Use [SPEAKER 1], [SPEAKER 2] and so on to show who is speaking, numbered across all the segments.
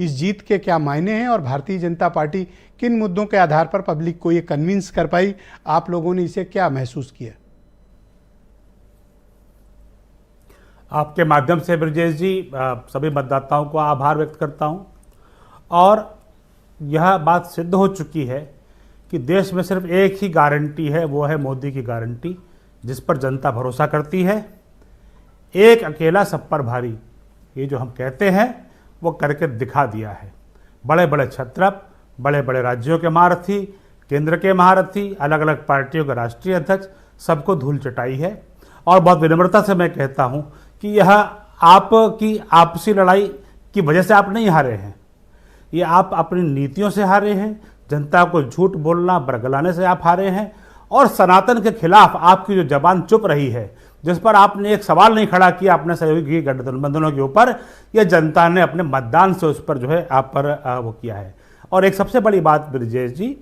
[SPEAKER 1] इस जीत के क्या मायने हैं और भारतीय जनता पार्टी किन मुद्दों के आधार पर पब्लिक को ये कन्विंस कर पाई? आप लोगों ने इसे क्या महसूस किया?
[SPEAKER 2] आपके माध्यम से ब्रजेश जी सभी मतदाताओं को आभार व्यक्त करता हूं और यह बात सिद्ध हो चुकी है कि देश में सिर्फ एक ही गारंटी है, वो है मोदी की गारंटी, जिस पर जनता भरोसा करती है। एक अकेला सब पर भारी, ये जो हम कहते हैं वो करके दिखा दिया है। बड़े बड़े क्षत्रप, बड़े बड़े राज्यों के महारथी, केंद्र के महारथी, अलग अलग पार्टियों के राष्ट्रीय अध्यक्ष, सबको धूल चटाई है। और बहुत विनम्रता से मैं कहता हूं कि यह आपकी आपसी लड़ाई की वजह से आप नहीं हारे हैं, ये आप अपनी नीतियों से हारे हैं, जनता को झूठ बोलना बरगलाने से आप हारे हैं, और सनातन के खिलाफ आपकी जो जबान चुप रही है, जिस पर आपने एक सवाल नहीं खड़ा किया अपने सहयोगी गठबंधनों के ऊपर, यह जनता ने अपने मतदान से उस पर जो है आप पर वो किया है। और एक सबसे बड़ी बात ब्रजेश जी,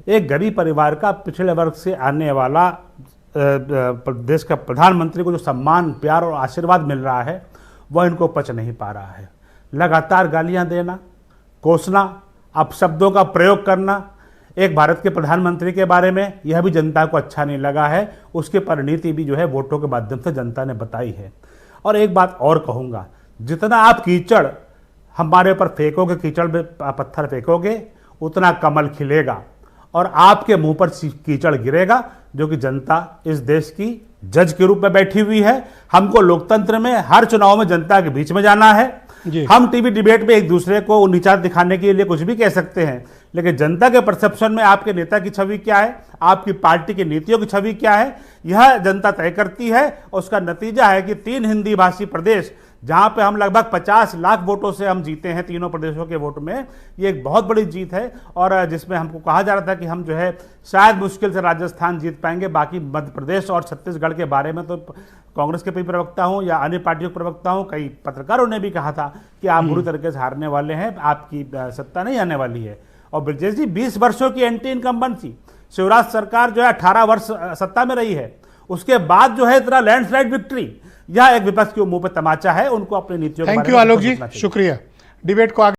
[SPEAKER 2] एक गरीब परिवार का पिछड़े वर्ग से आने वाला देश का प्रधानमंत्री को जो सम्मान, प्यार और आशीर्वाद मिल रहा है, वह इनको पच नहीं पा रहा है। लगातार गालियां देना, कोसना, अपशब्दों का प्रयोग करना एक भारत के प्रधानमंत्री के बारे में, यह भी जनता को अच्छा नहीं लगा है। उसकी परिणति भी जो है वोटों के माध्यम से जनता ने बताई है। और एक बात और कहूँगा, जितना आप कीचड़ हमारे ऊपर फेंकोगे, कीचड़ में पत्थर फेंकोगे, उतना कमल खिलेगा और आपके मुंह पर कीचड़ गिरेगा, जो कि जनता इस देश की जज के रूप में बैठी हुई है। हमको लोकतंत्र में हर चुनाव में जनता के बीच में जाना है। हम टीवी डिबेट में एक दूसरे को नीचा दिखाने के लिए कुछ भी कह सकते हैं, लेकिन जनता के परसेप्शन में आपके नेता की छवि क्या है, आपकी पार्टी की नीतियों की छवि क्या है, यह जनता तय करती है। और उसका नतीजा है कि 3 हिंदी भाषी प्रदेश, जहां पे हम लगभग 50 लाख वोटों से हम जीते हैं, तीनों प्रदेशों के वोट में, ये एक बहुत बड़ी जीत है। और जिसमें हमको कहा जा रहा था कि हम जो है शायद मुश्किल से राजस्थान जीत पाएंगे, बाकी मध्य प्रदेश और छत्तीसगढ़ के बारे में तो कांग्रेस के भी प्रवक्ता हूं या अन्य पार्टियों के प्रवक्ता हूं, कई पत्रकारों ने भी कहा था कि आप बुरी तरीके से हारने वाले हैं, आपकी सत्ता नहीं आने वाली है। और ब्रजेश जी, 20 वर्षों की एंटी इनकम्बेंसी, शिवराज सरकार जो है 18 वर्ष सत्ता में रही है, उसके बाद जो है इतना लैंडस्लाइड विक्ट्री, यह एक विपक्ष के मुंह पर तमाचा है। उनको अपनी नीतियों के बारे में
[SPEAKER 1] थैंक यू आलोक जी, शुक्रिया। डिबेट को आगे